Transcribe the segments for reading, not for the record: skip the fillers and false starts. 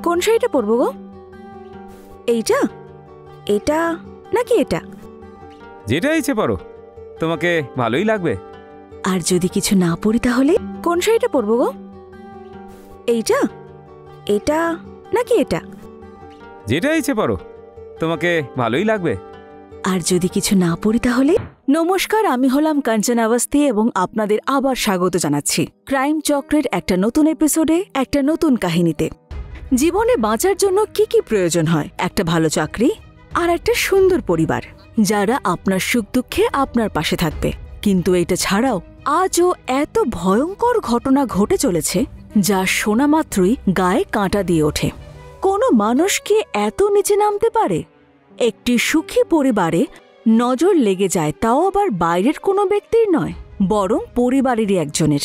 কোন শাড়িটা পরবো গো? এইটা, এটা নাকি এটা? যেটা ইচ্ছে পরো, তোমাকে ভালোই লাগবে। আর যদি কিছু না পরি তাহলে কোন শাড়িটা পরবো গো? এইটা, এটা নাকি এটা? যেটা ইচ্ছে পরো, তোমাকে ভালোই লাগবে। আর যদি কিছু না পরি তাহলে? নমস্কার, আমি হলাম কাঞ্চনা আওয়াস্তি এবং আপনাদের আবার স্বাগত জানাচ্ছি ক্রাইম চক্রের একটা নতুন এপিসোডে, একটা নতুন কাহিনীতে। জীবনে বাঁচার জন্য কি কি প্রয়োজন হয়? একটা ভালো চাকরি আর একটা সুন্দর পরিবার, যারা আপনার সুখ দুঃখে আপনার পাশে থাকবে। কিন্তু এটা ছাড়াও আজও এত ভয়ঙ্কর ঘটনা ঘটে চলেছে যা শোনা মাত্রই গায়ে কাঁটা দিয়ে ওঠে। কোনো মানুষ কি এত নিচে নামতে পারে? একটি সুখী পরিবারে নজর লেগে যায়, তাও আবার বাইরের কোনো ব্যক্তির নয়, বরং পরিবারেরই একজনের।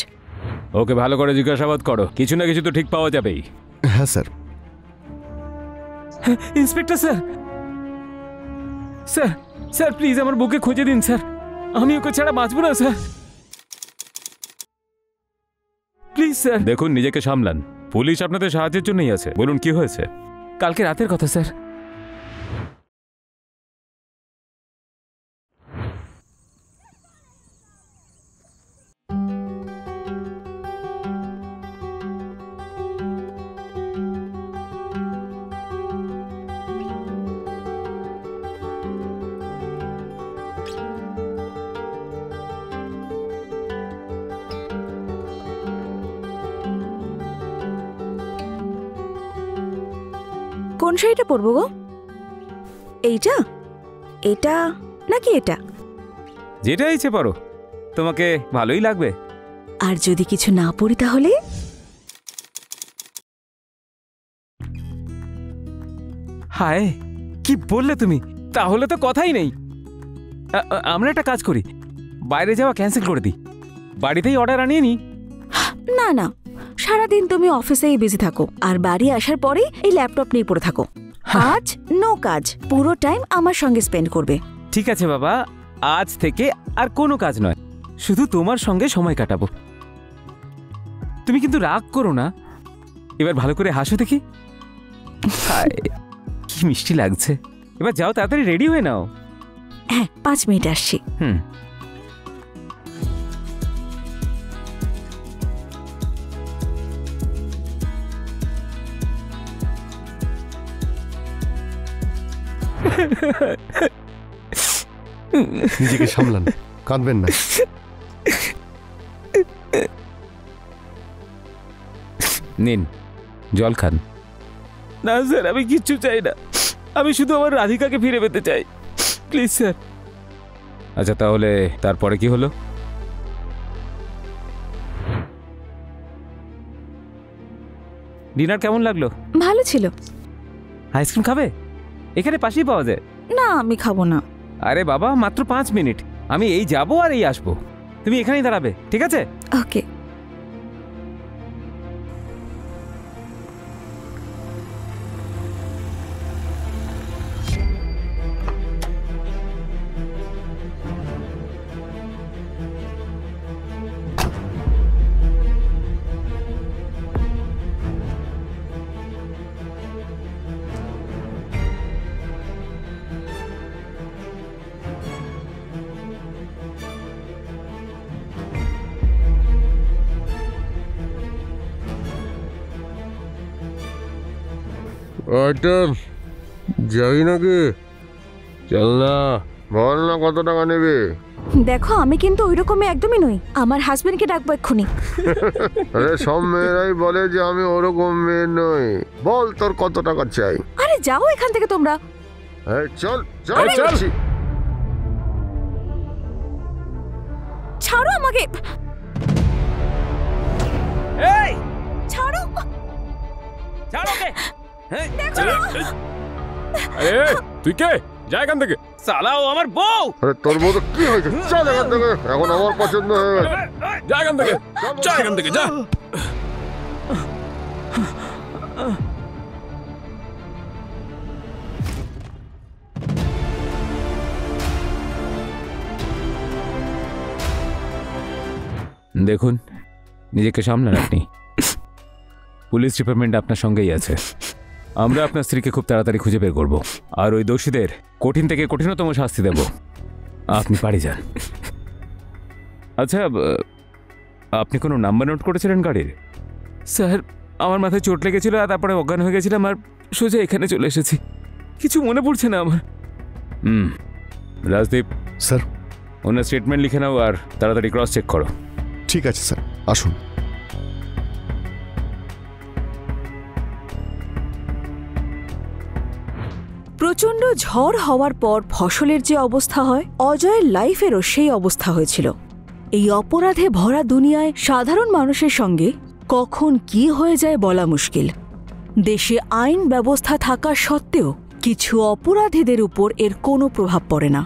ওকে ভালো করে জিজ্ঞাসাবাদ করো, কিছু না কিছু তো ঠিক পাওয়া যাবেই। হ্যাঁ sir. Inspector sir, sir sir please আমার বুকে খুঁজে দিন স্যার, আমি ওকে ছাড়া বাঁচব না স্যার, প্লিজ স্যার। দেখুন নিজেকে সামলান, পুলিশ আপনাদের সাহায্যের জন্যই আছে। বলুন কি হয়েছে? কালকে রাতের কথা স্যার। কোন শাড়িটা পরবো গো? এইটা, এটা নাকি এটা? যেটা ইচ্ছে পরো, তোমাকে ভালোই লাগবে। আর যদি কিছু না পরি তাহলে? হায়, কি বললে তুমি? তাহলে তো কথাই নেই। আমরা একটা কাজ করি, বাইরে যাওয়া ক্যান্সেল করে দিই, বাড়িতেই অর্ডার আনিয়ে নি। না না, সারাদিন তুমি অফিসেই বিজি থাকো আর বাড়ি আসার পরে এই ল্যাপটপ নিয়ে পড়ে থাকো। আজ নো কাজ, পুরো টাইম আমার সঙ্গে স্পেন্ড করবে। ঠিক আছে বাবা, আজ থেকে আর কোনো কাজ নয়, শুধু তোমার সঙ্গে সময় কাটাবো। তুমি কিন্তু রাগ করো না, এবার ভালো করে হাসো দেখি। হায়, কি মিষ্টি লাগছে। এবার যাও, তাড়াতাড়ি রেডি হয়ে নাও। হ্যাঁ, 5 মিনিট আসছি। নিজেকে সামলান, কাঁদবেন না। নিন জল খান। না স্যার, আমি কিচ্ছু চাই না, আমি শুধু আমার রাধিকাকে ফিরে পেতে চাই, প্লিজ স্যার। আচ্ছা তাহলে তারপরে কি হলো? ডিনার কেমন লাগলো? ভালো ছিল। আইসক্রিম খাবে? এখানে পাশেই পাওয়া যায়। না, আমি খাবো না। আরে বাবা, মাত্র 5 মিনিট, আমি এই যাবো আর এই আসবো, তুমি এখানেই দাঁড়াবে, ঠিক আছে? ওকে। আইটেম যাই নাকি? চল না, বল না কত টাকা নেবে? দেখো, আমি কিন্তু ওই রকমই একদমই নই, আমার হাজবেন্ডকে ডাকবো এক্ষুনি। আরে সব মেয়েরাই বলে যে আমি ওরকম মেয়ে নই। বল তোর কত টাকা চাই? আরে যাও এখান থেকে তোমরা। চল চল চল। ছাড়ো আমাকে, এই ছাড়ো। ছাড় ওকে। আরে তুই কে? যা এখান থেকে। সালা, ও আমার বউ। আরে তোর বউ তো কি হয়েছে? চল এখান থেকে, এখন আমার পছন্দ হয়ে গেছে। যা এখান থেকে, যা এখান থেকে, যা। দেখুন নিজেকে সামলান আপনি, পুলিশ ডিপার্টমেন্ট আপনার সঙ্গেই আছে। আমরা আপনার স্ত্রীকে খুব তাড়াতাড়ি খুঁজে বের করব আর ওই দোষীদের কঠিন থেকে কঠিনতম শাস্তি দেব। আপনি বাড়ি যান। আচ্ছা, আপনি কোনো নাম্বার নোট করেছিলেন গাড়ির? স্যার, আমার মাথায় চোট লেগেছিল আর তারপরে অজ্ঞান হয়ে গেছিলাম আর সোজা এখানে চলে এসেছি। কিছু মনে পড়ছে না আমার। রাজদীপ স্যার। ওনার স্টেটমেন্ট লিখে নাও আর তাড়াতাড়ি ক্রস চেক করো। ঠিক আছে স্যার, আসুন। প্রচণ্ড ঝড় হওয়ার পর ফসলের যে অবস্থা হয়, অজয়ের লাইফেরও সেই অবস্থা হয়েছিল। এই অপরাধে ভরা দুনিয়ায় সাধারণ মানুষের সঙ্গে কখন কি হয়ে যায় বলা মুশকিল। দেশে আইন ব্যবস্থা থাকা সত্ত্বেও কিছু অপরাধীদের উপর এর কোনো প্রভাব পড়ে না।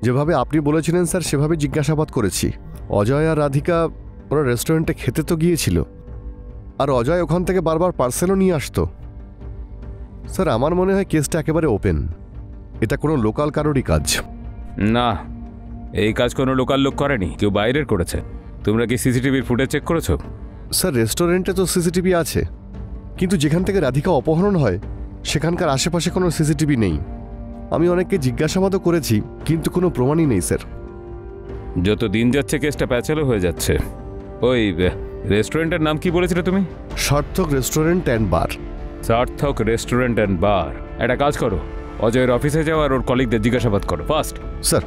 যেভাবে আপনি বলেছিলেন স্যার সেভাবে জিজ্ঞাসাবাদ করেছি। অজয় আর রাধিকা ওরা রেস্টুরেন্টে খেতে তো গিয়েছিল, আর অজয় ওখান থেকে বারবার পার্সেলও নিয়ে আসতো। স্যার আমার মনে হয় কেসটা একেবারে ওপেন। এটা কোনো লোকাল কারোরই কাজ না। এই কাজ কোনো লোকাল লোক করেনি, কেউ বাইরের করেছে। তোমরা কি সিসিটিভির ফুটেজ চেক করেছো? স্যার রেস্টুরেন্টে তো সিসিটিভি আছে, কিন্তু যেখান থেকে রাধিকা অপহরণ হয় সেখানকার আশেপাশে কোনো সিসিটিভি নেই। আমি অনেককে জিজ্ঞাসাবাদও করেছি, কিন্তু কোনো প্রমাণই নেই স্যার। যত দিন যাচ্ছে কেসটা প্যাচালো হয়ে যাচ্ছে। ওই রেস্টুরেন্টের নাম কি বলেছিলে তুমি? সার্থক রেস্টুরেন্ট অ্যান্ড বার। সার্থক রেস্টুরেন্ট অ্যান্ড বার। একটা কাজ করো, অজয়ের অফিসে যাও আর ওর কলিগদের জিজ্ঞাসাবাদ করো ফার্স্ট। স্যার।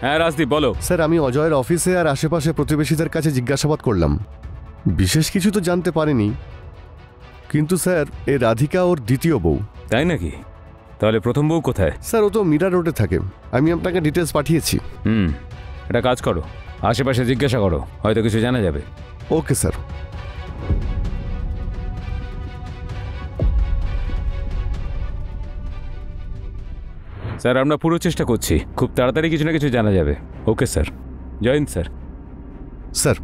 হ্যাঁ রাজদীপ বলো। স্যার আমি অজয়ের অফিসে আর আশেপাশে প্রতিবেশীদের কাছে জিজ্ঞাসাবাদ করলাম, বিশেষ কিছু তো জানতে পারিনি। কিন্তু স্যার এ রাধিকা ওর দ্বিতীয় বউ। তাই নাকি? তাহলে প্রথম বউ কোথায়? স্যার ও তো মিরা রোডে থাকে, আমি আপনাকে ডিটেলস পাঠিয়েছি। এটা কাজ করো, আশেপাশে জিজ্ঞাসা করো, হয়তো কিছু জানা যাবে। Okay sir. স্যার আমরা পুরো চেষ্টা করছি, খুব তাড়াতাড়ি কিছু না কিছু জানা যাবে। ওকে স্যার, জয় হিন্দ স্যার। স্যার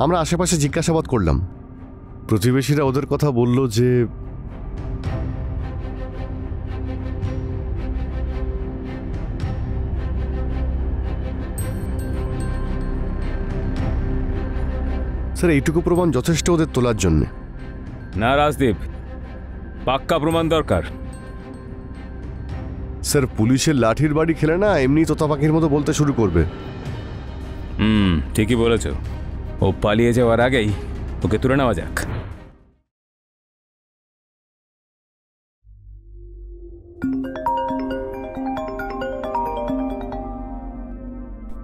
আমরা আশেপাশে জিজ্ঞাসাবাদ করলাম, প্রতিবেশীরা ওদের কথা বলল যে স্যার এইটুকু প্রমাণ যথেষ্ট ওদের তোলার জন্যে। না রাজদীপ, পাক্কা প্রমাণ দরকার। স্যার পুলিশের লাঠির বাড়ি খেলে না এমনি তোতা পাখির মতো বলতে শুরু করবে। ঠিকই বলেছ, ও পালিয়ে যাওয়ার আগেই ওকে তুলে নেওয়া যাক।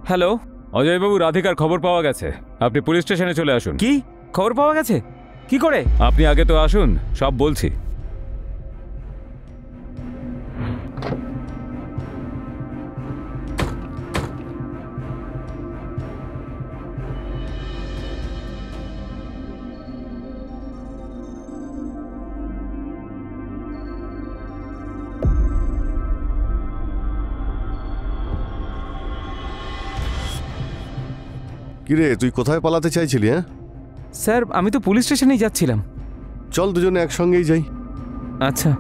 হ্যালো অজয়বাবু, রাধিকার খবর পাওয়া গেছে, আপনি পুলিশ স্টেশনে চলে আসুন। কি খবর পাওয়া গেছে? কি করে? আপনি আগে তো আসুন, সব বলছি। কিরে তুই কোথায় পালাতে চাইছিলি? হ্যাঁ স্যার আমি তো পুলিশ স্টেশনেই যাচ্ছিলাম। চল দুজনে একসঙ্গেই যাই। আচ্ছা।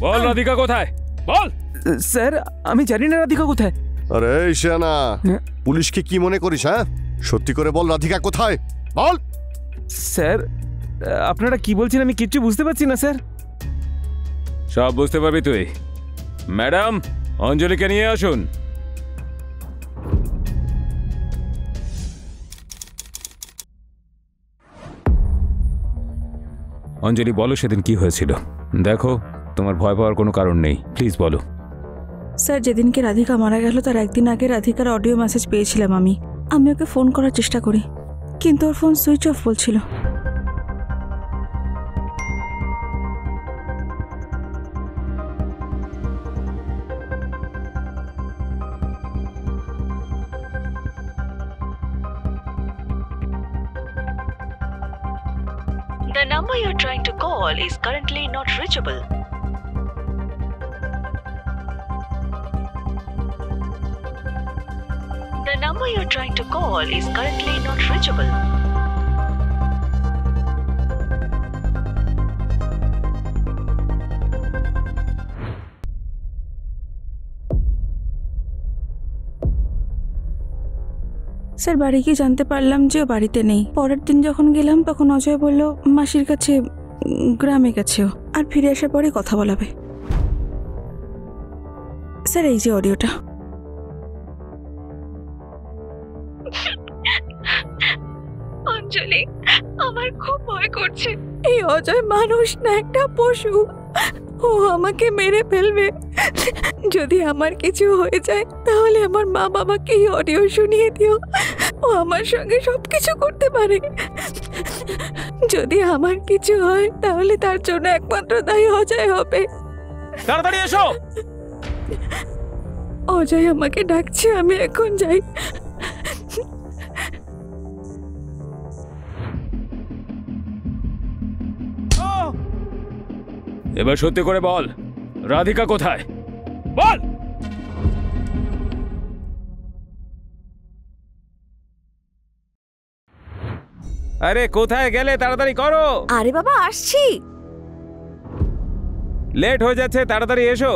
বল রাধিকা কোথায়, বল। স্যার আমি জানি না রাধিকা কোথায়। আরে শিয়ানা, পুলিশকে কি মনে করিস? হ্যাঁ সত্যি করে বল, রাধিকা কোথায় বল। স্যার আপনারা কি বলছেন আমি কিচ্ছু বুঝতে পারছি না স্যার। সব বুঝতে পারবি তুই। ম্যাডাম অঞ্জলিকে নিয়ে আসুন। অঞ্জলি বলো সেদিন কি হয়েছিল। দেখো তোমার ভয় পাওয়ার কোনো কারণ নেই, প্লিজ বলো। স্যার যেদিনকে রাধিকা মারা গেল তার একদিন আগে রাধিকার অডিও মেসেজ পেয়েছিলাম আমি ওকে ফোন করার চেষ্টা করি, কিন্তু ওর ফোন সুইচ অফ বলছিল। The number you're trying to call is currently not reachable. The number you're trying to call is currently not reachable. Sir বাড়ি গিয়ে জানতে পারলাম যে ও বাড়িতে নেই। পরের দিন যখন গেলাম তখন অজয় বলল মাসির কাছে গ্রামে গেছে ও, আর ফিরে আসার পরে কথা বলাবে। স্যার এই যে অডিওটা। অঞ্জলি আমার খুব ভয় করছে, এই অজয় মানুষ না একটা পশু, ও আমাকে মেরে ফেলবে। যদি আমার কিছু হয়ে যায় তাহলে আমার মা বাবাকে এই অডিও শুনিয়ে দিও, ও আমার সঙ্গে সবকিছু করতে পারে। যদি আমার কিছু হয় তাহলে তার জন্য একমাত্র দায়ী অজয় হবে। তাড়াতাড়ি এসো। অজয় আমাকে ডাকছে, আমি এখন যাই। এবার সত্যি করে বল, রাধিকা কোথায় বল। আরে কোথায় গেলে, তাড়াতাড়ি করো। আরে বাবা আসছি। লেট হয়ে যাচ্ছে, তাড়াতাড়ি এসো।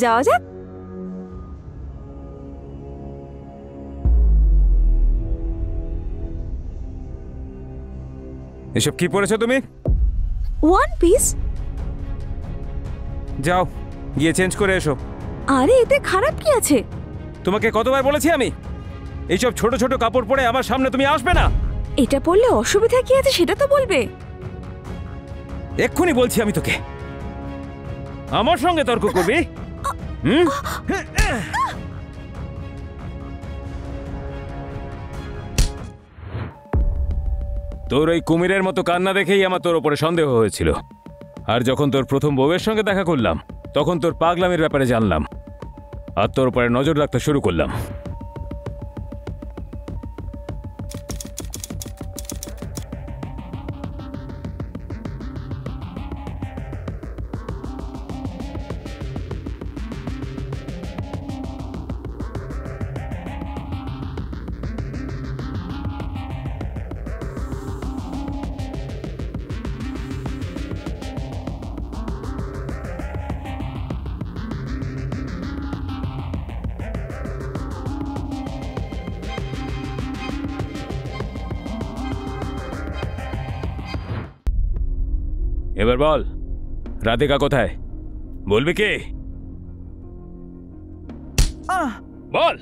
যাওয়া যাক। এসব কি পড়েছো তুমি? One piece. যাও গিয়ে চেঞ্জ করে এসো। আরে এতে খারাপ কি আছে? তোমাকে কতবার বলেছি আমি এইসব ছোট ছোট কাপড় পরে আমার সামনে তুমি আসবে না। এটা পরলে অসুবিধা কি আছে সেটা তো বলবে। এক্ষুনি বলছি আমি তোকে, আমার সঙ্গে তর্ক করবি? তোর ওই কুমিরের মতো কান্না দেখেই আমার তোর উপরে সন্দেহ হয়েছিল। আর যখন তোর প্রথম বউয়ের সঙ্গে দেখা করলাম তখন তোর পাগলামির ব্যাপারে জানলাম আর তোর উপরে নজর রাখতে শুরু করলাম। এবার বল, রাধিকা কোথায়? বলবি কি? বল।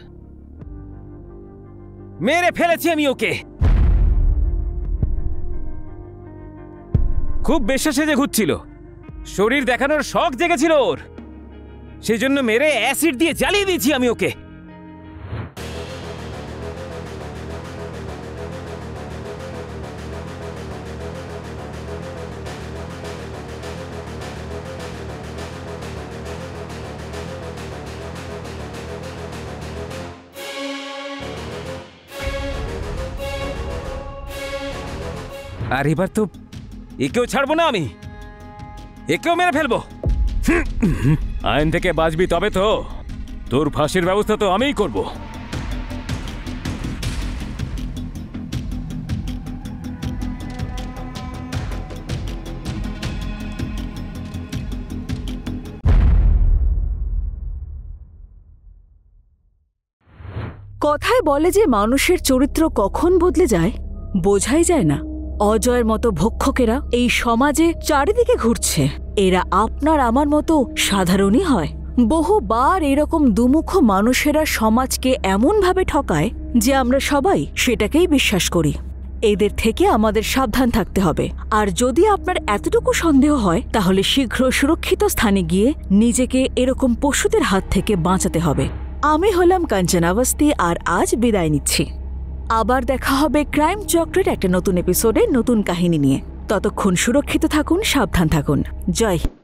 মেরে ফেলেছি আমি ওকে। খুব বেশি সেজে ঘুরছিল, শরীর দেখানোর শখ জেগেছিল ওর, সেই জন্য মেরে অ্যাসিড দিয়ে জ্বালিয়ে দিয়েছি আমি ওকে। আর এবার তো একেও ছাড়বো না আমি, একেও মেরে ফেলবো। আইন থেকে বাঁচবি তবে তো, তোর ফাঁসির ব্যবস্থা তো আমিই করব। কথায় বলে যে মানুষের চরিত্র কখন বদলে যায় বোঝাই যায় না। অজয়ের মতো ভক্ষকেরা এই সমাজে চারিদিকে ঘুরছে। এরা আপনার আমার মতো সাধারণই হয়। বহুবার এরকম দুমুখ মানুষেরা সমাজকে এমনভাবে ঠকায় যে আমরা সবাই সেটাকেই বিশ্বাস করি। এদের থেকে আমাদের সাবধান থাকতে হবে। আর যদি আপনার এতটুকু সন্দেহ হয় তাহলে শীঘ্র সুরক্ষিত স্থানে গিয়ে নিজেকে এরকম পশুদের হাত থেকে বাঁচাতে হবে। আমি হলাম কাঞ্চনা আওয়াস্তি আর আজ বিদায় নিচ্ছি। আবার দেখা হবে ক্রাইম চক্রের একটা নতুন এপিসোডে নতুন কাহিনী নিয়ে। ততক্ষণ সুরক্ষিত থাকুন, সাবধান থাকুন। জয় হিন্দ।